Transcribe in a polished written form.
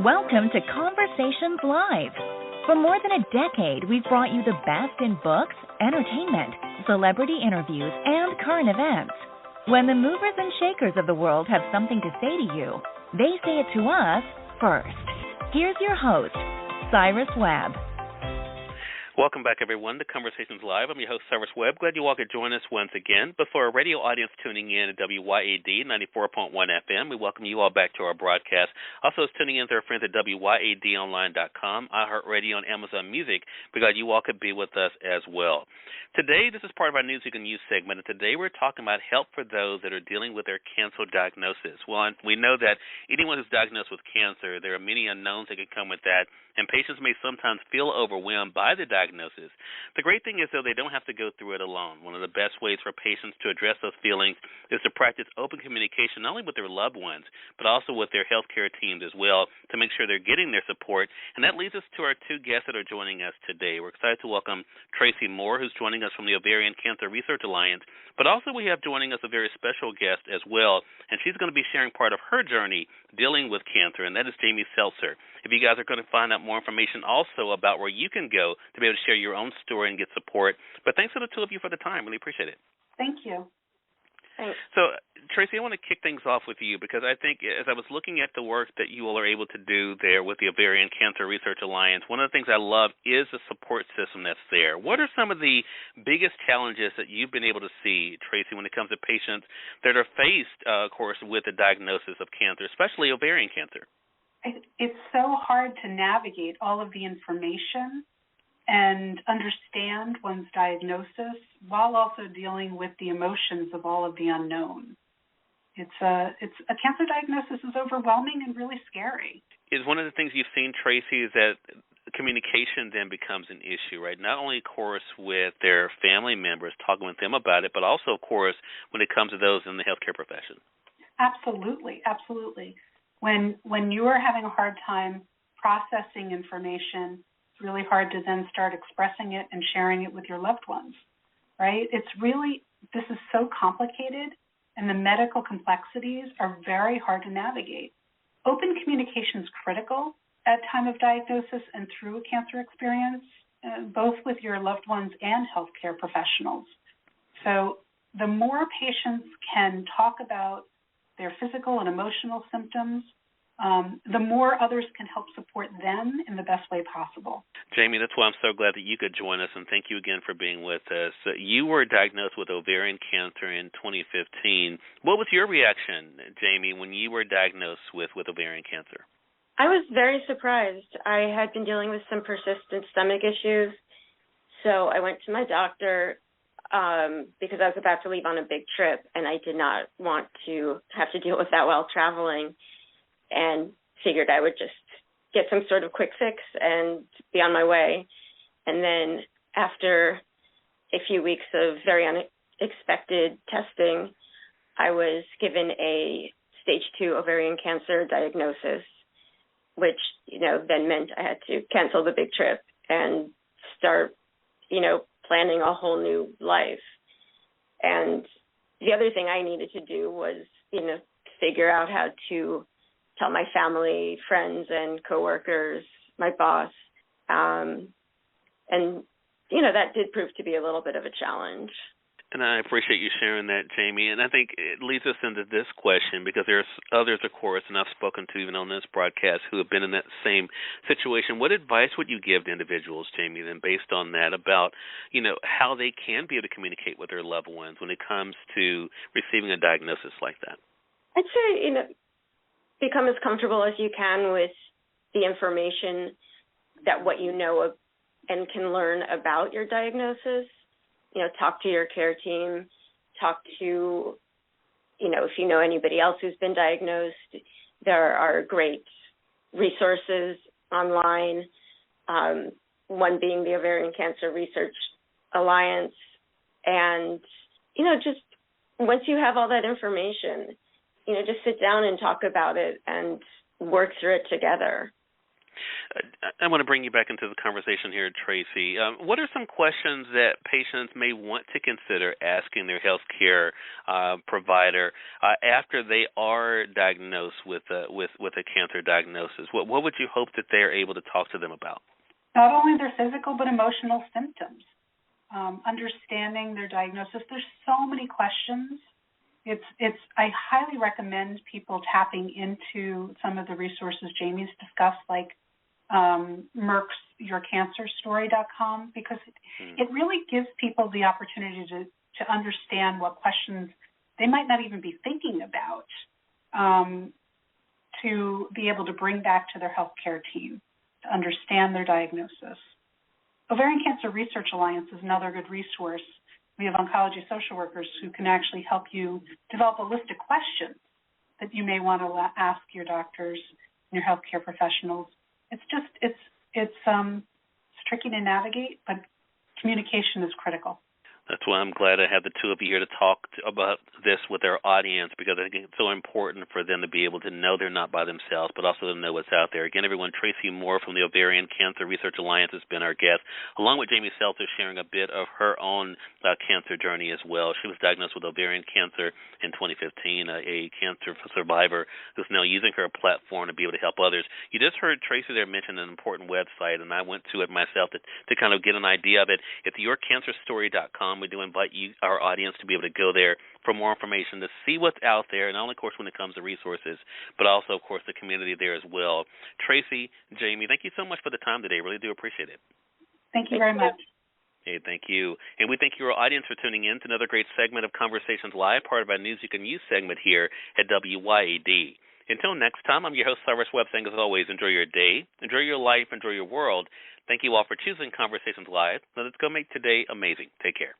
Welcome to Conversations Live. For more than a decade, we've brought you the best in books, entertainment, celebrity interviews, and current events. When the movers and shakers of the world have something to say to you, they say it to us first. Here's your host, Cyrus Webb. Welcome back, everyone, to Conversations Live. I'm your host, Cyrus Webb. Glad you all could join us once again. But for our radio audience tuning in at WYAD 94.1 FM, we welcome you all back to our broadcast. Also, tuning in to our friends at WYADonline.com, iHeartRadio, and Amazon Music. We're glad you all could be with us as well. Today, this is part of our News You Can Use segment, and today we're talking about help for those that are dealing with their cancer diagnosis. Well, we know that anyone who's diagnosed with cancer, there are many unknowns that can come with that, and patients may sometimes feel overwhelmed by the diagnosis. The great thing is, though, they don't have to go through it alone. One of the best ways for patients to address those feelings is to practice open communication, not only with their loved ones, but also with their healthcare teams as well, to make sure they're getting their support. And that leads us to our two guests that are joining us today. We're excited to welcome Tracy Moore, who's joining us from the Ovarian Cancer Research Alliance, but also we have joining us a very special guest as well, and she's going to be sharing part of her journey dealing with cancer, and that is Jamie Selzer. If you guys are going to find out more information also about where you can go to be able to share your own story and get support. But thanks to the two of you for the time. Really appreciate it. Thank you. Thanks. So, Tracy, I want to kick things off with you because I think as I was looking at the work that you all are able to do there with the Ovarian Cancer Research Alliance, one of the things I love is the support system that's there. What are some of the biggest challenges that you've been able to see, Tracy, when it comes to patients that are faced, of course, with the diagnosis of cancer, especially ovarian cancer? It's so hard to navigate all of the information and understand one's diagnosis while also dealing with the emotions of all of the unknown. It's a cancer diagnosis is overwhelming and really scary. Is one of the things you've seen, Tracy, is that communication then becomes an issue, right? Not only, of course, with their family members, talking with them about it, but also, of course, when it comes to those in the healthcare profession. Absolutely, absolutely. When you are having a hard time processing information, it's really hard to then start expressing it and sharing it with your loved ones, right? This is so complicated, and the medical complexities are very hard to navigate. Open communication is critical at time of diagnosis and through a cancer experience, both with your loved ones and healthcare professionals. So the more patients can talk about their physical and emotional symptoms, the more others can help support them in the best way possible. Jamie, that's why I'm so glad that you could join us, and thank you again for being with us. You were diagnosed with ovarian cancer in 2015. What was your reaction, Jamie, when you were diagnosed with ovarian cancer? I was very surprised. I had been dealing with some persistent stomach issues, so I went to my doctor because I was about to leave on a big trip, and I did not want to have to deal with that while traveling, and figured I would just get some sort of quick fix and be on my way. And then after a few weeks of very unexpected testing, I was given a stage 2 ovarian cancer diagnosis, which, then meant I had to cancel the big trip and start, planning a whole new life. And the other thing I needed to do was, figure out how to tell my family, friends, and coworkers, my boss. And, that did prove to be a little bit of a challenge. And I appreciate you sharing that, Jamie. And I think it leads us into this question because there's others, of course, and I've spoken to even on this broadcast who have been in that same situation. What advice would you give to individuals, Jamie, then based on that about, how they can be able to communicate with their loved ones when it comes to receiving a diagnosis like that? I'd say, become as comfortable as you can with the information that what you know and can learn about your diagnosis. Talk to your care team, talk to, if you know anybody else who's been diagnosed. There are great resources online, one being the Ovarian Cancer Research Alliance. And, just once you have all that information, just sit down and talk about it and work through it together. I want to bring you back into the conversation here, Tracy. What are some questions that patients may want to consider asking their healthcare provider after they are diagnosed with a cancer diagnosis? What would you hope that they're able to talk to them about? Not only their physical but emotional symptoms, understanding their diagnosis. There's so many questions. I highly recommend people tapping into some of the resources Jamie's discussed, like Merck's YourCancerStory.com, because it really gives people the opportunity to understand what questions they might not even be thinking about, to be able to bring back to their healthcare team to understand their diagnosis. Ovarian Cancer Research Alliance is another good resource. We have oncology social workers who can actually help you develop a list of questions that you may want to ask your doctors and your healthcare professionals. It's tricky to navigate, but communication is critical. That's why I'm glad I have the two of you here to talk about this with our audience, because I think it's so important for them to be able to know they're not by themselves, but also to know what's out there. Again, everyone, Tracy Moore from the Ovarian Cancer Research Alliance has been our guest, along with Jamie Selzer sharing a bit of her own cancer journey as well. She was diagnosed with ovarian cancer in 2015, a cancer survivor who's now using her platform to be able to help others. You just heard Tracy there mention an important website, and I went to it myself to kind of get an idea of it. It's YourCancerStory.com. We do invite you, our audience, to be able to go there for more information, to see what's out there, not only, of course, when it comes to resources, but also, of course, the community there as well. Tracy, Jamie, thank you so much for the time today. Really do appreciate it. Thank you very much. Hey, thank you. And we thank you, our audience, for tuning in to another great segment of Conversations Live, part of our News You Can Use segment here at WYAD. Until next time, I'm your host, Cyrus Webb, saying, as always, enjoy your day, enjoy your life, enjoy your world. Thank you all for choosing Conversations Live. Now let's go make today amazing. Take care.